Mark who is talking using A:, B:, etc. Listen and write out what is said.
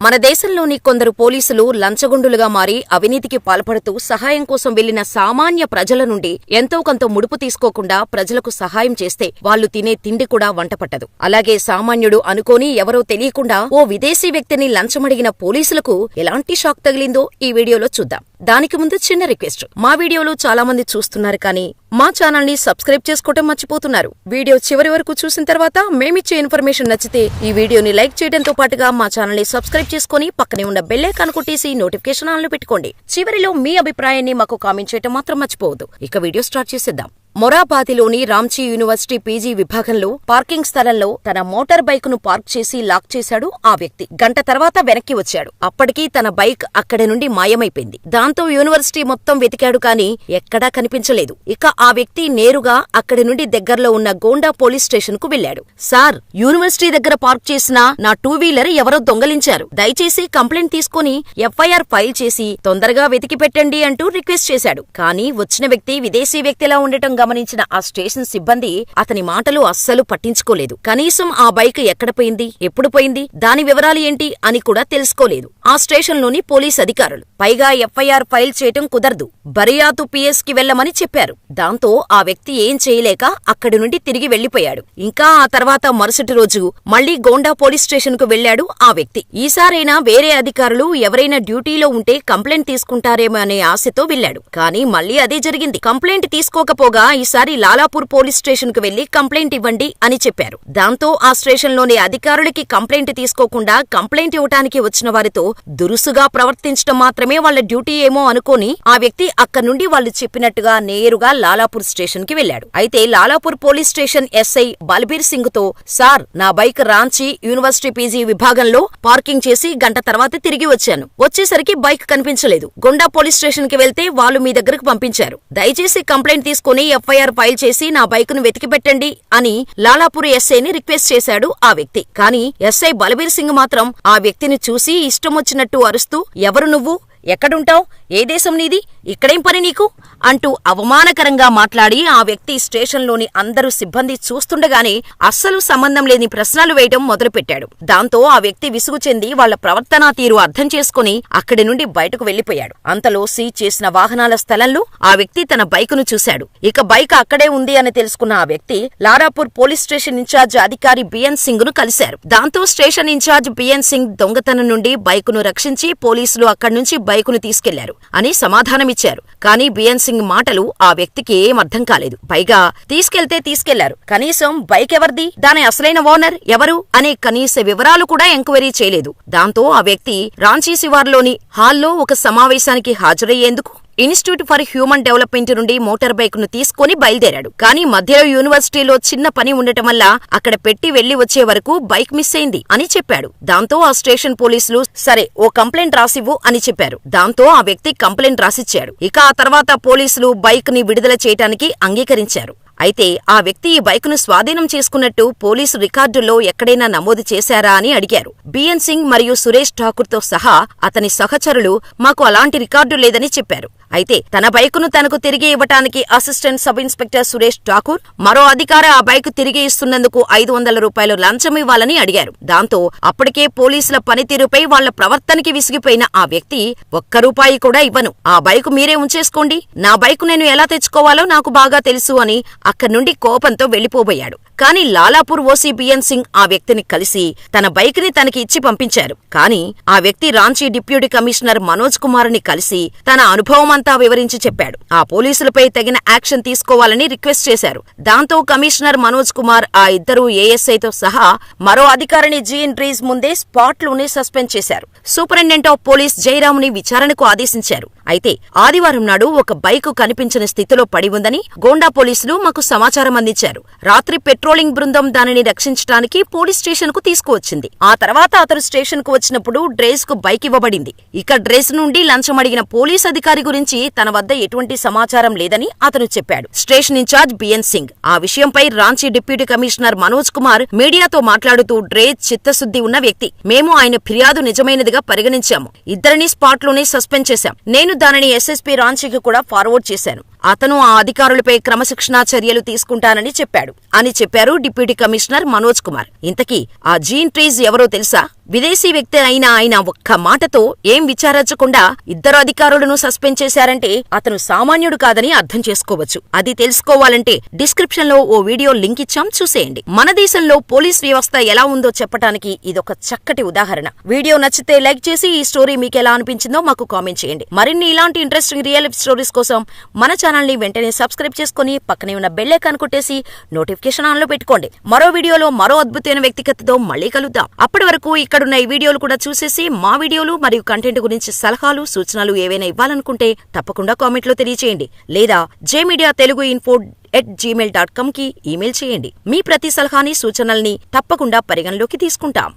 A: మన దేశంలోని కొందరు పోలీసులు లంచగొండులుగా మారి అవినీతికి పాల్పడుతూ సహాయం కోసం వెళ్లిన సామాన్య ప్రజల నుండి ఎంతో కొంత ముడుపు తీసుకోకుండా ప్రజలకు సహాయం చేస్తే వాళ్లు తినే తిండి కూడా వంటపట్టదు. అలాగే సామాన్యుడు అనుకోని ఎవరో తెలియకుండా ఓ విదేశీ వ్యక్తిని లంచమడిగిన పోలీసులకు ఎలాంటి షాక్ తగిలిందో ఈ వీడియోలో చూద్దాం. దానికి ముందు చిన్న రిక్వెస్ట్, మా వీడియోలు చాలా మంది చూస్తున్నారు కానీ మా ఛానల్ ని సబ్స్క్రైబ్ చేసుకోవటం మర్చిపోతున్నారు. వీడియో చివరి వరకు చూసిన తర్వాత మేమిచ్చే ఇన్ఫర్మేషన్ నచ్చితే ఈ వీడియోని లైక్ చేయడంతో పాటుగా మా ఛానల్ ని సబ్స్క్రైబ్ చేసుకుని పక్కనే ఉన్న బెల్ ఐకాన్ కొట్టేసి నోటిఫికేషన్ ఆన్ లో పెట్టుకోండి. చివరిలో మీ అభిప్రాయాన్ని మాకు కామెంట్ చేయటం మాత్రం మర్చిపోవద్దు. ఇక వీడియో స్టార్ట్ చేసేద్దాం. మొరాబాదిలోని రాంచీ యూనివర్సిటీ పీజీ విభాగంలో పార్కింగ్ స్థలంలో తన మోటార్ బైక్ ను పార్క్ చేసి లాక్ చేశాడు ఆ వ్యక్తి. గంట తర్వాత వెనక్కి వచ్చాడు. అప్పటికి తన బైక్ అక్కడి నుండి మాయమైపోయింది. దాంతో యూనివర్సిటీ మొత్తం వెతికాడు కానీ ఎక్కడా కనిపించలేదు. ఇక ఆ వ్యక్తి నేరుగా అక్కడి నుండి దగ్గరలో ఉన్న గోండా పోలీస్ స్టేషన్ కు వెళ్లాడు. సార్, యూనివర్సిటీ దగ్గర పార్క్ చేసిన నా 2-వీలర్ ఎవరో దొంగలించారు. దయచేసి కంప్లైంట్ తీసుకుని ఎఫ్ఐఆర్ ఫైల్ చేసి తొందరగా వెతికి పెట్టండి అంటూ రిక్వెస్ట్ చేశాడు. కానీ వచ్చిన వ్యక్తి విదేశీ వ్యక్తిలా ఉండటం గమనించిన ఆ స్టేషన్ సిబ్బంది అతని మాటలు అస్సలు పట్టించుకోలేదు. కనీసం ఆ బైక్ ఎక్కడ పోయింది, ఎప్పుడు పోయింది, దాని వివరాలు ఏంటి అని కూడా తెలుసుకోలేదు ఆ స్టేషన్లోని పోలీస్ అధికారులు. పైగా ఎఫ్ఐఆర్ ఫైల్ చేయటం కుదరదు, బరియాతు పిఎస్ కి వెళ్లమని చెప్పారు. దాంతో ఆ వ్యక్తి ఏం చేయలేక అక్కడి నుండి తిరిగి వెళ్లిపోయాడు. ఇంకా ఆ తర్వాత మరుసటి రోజు మళ్లీ గోండా పోలీస్ స్టేషన్ కు వెళ్లాడు ఆ వ్యక్తి. ఈసారైనా వేరే అధికారులు ఎవరైనా డ్యూటీలో ఉంటే కంప్లైంట్ తీసుకుంటారేమో అనే ఆశతో వెళ్లాడు. కానీ మళ్లీ అదే జరిగింది. కంప్లైంట్ తీసుకోకపోగా ఈసారి లాలాపూర్ పోలీస్ స్టేషన్ కు వెళ్లి కంప్లైంట్ ఇవ్వండి అని చెప్పారు. దాంతో ఆ స్టేషన్లోని అధికారులకి కంప్లైంట్ తీసుకోకుండా కంప్లైంట్ ఇవ్వటానికి వచ్చిన వారితో దురుసుగా ప్రవర్తించడం మాత్రమే వాళ్ల డ్యూటీ ఏమో అనుకోని ఆ వ్యక్తి అక్కడి నుండి వాళ్లు చెప్పినట్టుగా నేరుగా లాలాపూర్ స్టేషన్ కి వెళ్లాడు. అయితే Lalapur police station SI Balbir Singh తో, సార్, నా బైక్ రాంచీ యూనివర్సిటీ పీజీ విభాగంలో పార్కింగ్ చేసి గంట తర్వాత తిరిగి వచ్చాను. వచ్చేసరికి బైక్ కనిపించలేదు. గొండా పోలీస్ స్టేషన్ కి వెళ్తే వాళ్లు మీ దగ్గరకు పంపించారు. దయచేసి కంప్లైంట్ తీసుకుని ఎఫ్ఐఆర్ ఫైల్ చేసి నా బైక్ ను వెతికి పెట్టండి అని లాలాపూర్ ఎస్ఐని రిక్వెస్ట్ చేశాడు ఆ వ్యక్తి. కానీ ఎస్ఐ బల్బీర్ సింగ్ మాత్రం ఆ వ్యక్తిని చూసి ఇష్టమొచ్చినట్టు అరుస్తూ, ఎవరు నువ్వు, ఎక్కడుంటావ్, ఏ దేశం నీది, ఇక్కడేం పని నీకు అంటూ అవమానకరంగా మాట్లాడి ఆ వ్యక్తి స్టేషన్లోని అందరూ సిబ్బంది చూస్తుండగానే అస్సలు సంబంధం లేని ప్రశ్నలు వేయడం మొదలుపెట్టాడు. దాంతో ఆ వ్యక్తి విసుగు చెంది వాళ్ల ప్రవర్తనా తీరు అర్థం చేసుకుని అక్కడి నుండి బయటకు వెళ్లిపోయాడు. అంతలో సీజ్ చేసిన వాహనాల స్థలంలో ఆ వ్యక్తి తన బైకును చూశాడు. ఇక బైక్ అక్కడే ఉంది అని తెలుసుకున్న ఆ వ్యక్తి లారాపూర్ పోలీస్ స్టేషన్ ఇన్ఛార్జ్ అధికారి బిఎన్ సింగ్ ను కలిశారు. దాంతో స్టేషన్ ఇన్ఛార్జ్ బిఎన్ సింగ్ దొంగతనం నుండి బైకును రక్షించి పోలీసులు అక్కడి నుంచి బైకును తీసుకెళ్లారు అని సమాధానమిచ్చారు. కానీ బిఎన్ సింగ్ మాటలు ఆ వ్యక్తికి ఏం అర్థం కాలేదు. పైగా తీసుకెళ్తే తీసుకెళ్లారు, కనీసం బైక్ ఎవరిది, దాని అసలైన ఓనర్ ఎవరు అనే కనీస వివరాలు కూడా ఎంక్వైరీ చేయలేదు. దాంతో ఆ వ్యక్తి రాంచీ శివార్లోని హాల్లో ఒక సమావేశానికి హాజరయ్యేందుకు ఇన్స్టిట్యూట్ ఫర్ హ్యూమన్ డెవలప్మెంట్ నుండి మోటార్ బైక్ ను తీసుకుని బయలుదేరాడు. కానీ మధ్యలో యూనివర్సిటీలో చిన్న పని ఉండటం వల్ల అక్కడ పెట్టి వెళ్లి వచ్చే వరకు బైక్ మిస్ అయింది అని చెప్పాడు. దాంతో ఆ స్టేషన్ పోలీసులు, సరే ఓ కంప్లైంట్ రాసివ్వు అని చెప్పారు. దాంతో ఆ వ్యక్తి కంప్లైంట్ రాసిచ్చాడు. ఇక ఆ తర్వాత పోలీసులు బైక్ ని విడుదల చేయటానికి అంగీకరించారు. అయితే ఆ వ్యక్తి ఈ బైకును స్వాధీనం చేసుకున్నట్టు పోలీసు రికార్డుల్లో ఎక్కడైనా నమోదు చేశారా అని అడిగారు. బిఎన్ సింగ్ మరియు సురేష్ ఠాకూర్ తో సహా అతని సహచరులు మాకు అలాంటి రికార్డు లేదని చెప్పారు. అయితే తన బైకును తనకు తిరిగి ఇవ్వటానికి assistant sub inspector Suresh Thakur మరో అధికారి ఆ బైకు తిరిగి ఇస్తున్నందుకు 500 రూపాయలు లంచం ఇవ్వాలని అడిగారు. దాంతో అప్పటికే పోలీసుల పనితీరుపై వాళ్ల ప్రవర్తనకి విసిగిపోయిన ఆ వ్యక్తి, ఒక్క రూపాయి కూడా ఇవ్వను, ఆ బైకు మీరే ఉంచేసుకోండి, నా బైకు నేను ఎలా తెచ్చుకోవాలో నాకు బాగా తెలుసు అని అక్కడి నుండి కోపంతో వెళ్లిపోబోయాడు. కానీ లాలాపూర్ ఓసీ బిఎన్ సింగ్ ఆ వ్యక్తిని కలిసి తన బైక్ ని తనకి ఇచ్చి పంపించారు. కానీ ఆ వ్యక్తి రాంచీ డిప్యూటీ కమిషనర్ మనోజ్ కుమార్ ని కలిసి తన అనుభవం అంతా వివరించి చెప్పాడు. ఆ పోలీసులపై తగిన యాక్షన్ తీసుకోవాలని రిక్వెస్ట్ చేశారు. దాంతో కమిషనర్ మనోజ్ కుమార్ ఆ ఇద్దరు ఏఎస్ఐతో సహా మరో అధికారిని జీఎన్ట్రీస్ ముందే స్పాట్లోనే సస్పెండ్ చేశారు. సూపరింటెండెంట్ ఆఫ్ పోలీస్ జయరాముని విచారణకు ఆదేశించారు. అయితే ఆదివారం నాడు ఒక బైకు కనిపించని స్థితిలో పడి ఉందని గోండా పోలీసులు మాకు సమాచారం అందించారు. రాత్రి పెట్రోలింగ్ బృందం దానిని రక్షించడానికి పోలీస్ స్టేషన్ కు తీసుకువచ్చింది. ఆ తర్వాత అతను స్టేషన్ కు వచ్చినప్పుడు డ్రేస్ కు బైక్ ఇవ్వబడింది. ఇక డ్రేస్ నుండి లంచం అడిగిన పోలీస్ అధికారి గురించి తన వద్ద ఎటువంటి సమాచారం లేదని అతను చెప్పాడు. స్టేషన్ ఇన్ఛార్జ్ బిఎన్ సింగ్ ఆ విషయంపై రాంచీ డిప్యూటీ కమిషనర్ మనోజ్ కుమార్ మీడియాతో మాట్లాడుతూ, డ్రేస్ చిత్తశుద్ధి ఉన్న వ్యక్తి, మేము ఆయన ఫిర్యాదు నిజమైనదిగా పరిగణించాము. ఇద్దరిని స్పాట్లోనే సస్పెండ్ చేశాం. నేను దానిని ఎస్ఎస్పీ రాంచీకి కూడా ఫార్వర్డ్ చేశాను. అతను ఆ అధికారులపై క్రమశిక్షణా చర్యలు తీసుకుంటానని చెప్పారు డిప్యూటీ కమిషనర్ మనోజ్ కుమార్. ఇంతకీ ఆ జీన్ ట్రీజ్ ఎవరో తెలుసా? విదేశీ వ్యక్తి అయిన ఆయన ఒక్క మాటతో ఏం విచారించకుండా ఇద్దరు అధికారులను సస్పెండ్ చేశారంటే అతను సామాన్యుడు కాదని అర్థం చేసుకోవచ్చు. అది తెలుసుకోవాలంటే డిస్క్రిప్షన్ లో ఓ వీడియో లింక్ ఇచ్చాం, చూసేయండి. మన దేశంలో పోలీస్ వ్యవస్థ ఎలా ఉందో చెప్పటానికి ఇదొక చక్కటి ఉదాహరణ. వీడియో నచ్చితే లైక్ చేసి ఈ స్టోరీ మీకెలా అనిపించిందో మాకు కామెంట్ చేయండి. మరిన్ని ఇలాంటి ఇంట్రెస్టింగ్ రియల్ లైఫ్ స్టోరీస్ కోసం మన ఛానల్ ని వెంటనే సబ్స్క్రైబ్ చేసుకుని పక్కనే ఉన్న బెల్ ఐకాన్ కొట్టేసి నోటిఫికేషన్ ఆన్ లో పెట్టుకోండి. మరో వీడియోలో మరో అద్భుతమైన వ్యక్తిగతతో మళ్ళీ కలుద్దాం. అప్పటి వరకు ఇక్కడున్న ఈ వీడియోలు కూడా చూసేసి మా వీడియోలు మరియు కంటెంట్ గురించి సలహాలు సూచనలు ఏవైనా ఇవ్వాలనుకుంటే తప్పకుండా కామెంట్లో తెలియచేయండి. లేదా jmediateluguinfo@gmail.com కి ఈమెయిల్ చేయండి. మీ ప్రతి సలహాని సూచనల్ని తప్పకుండా పరిగణలోకి తీసుకుంటాం.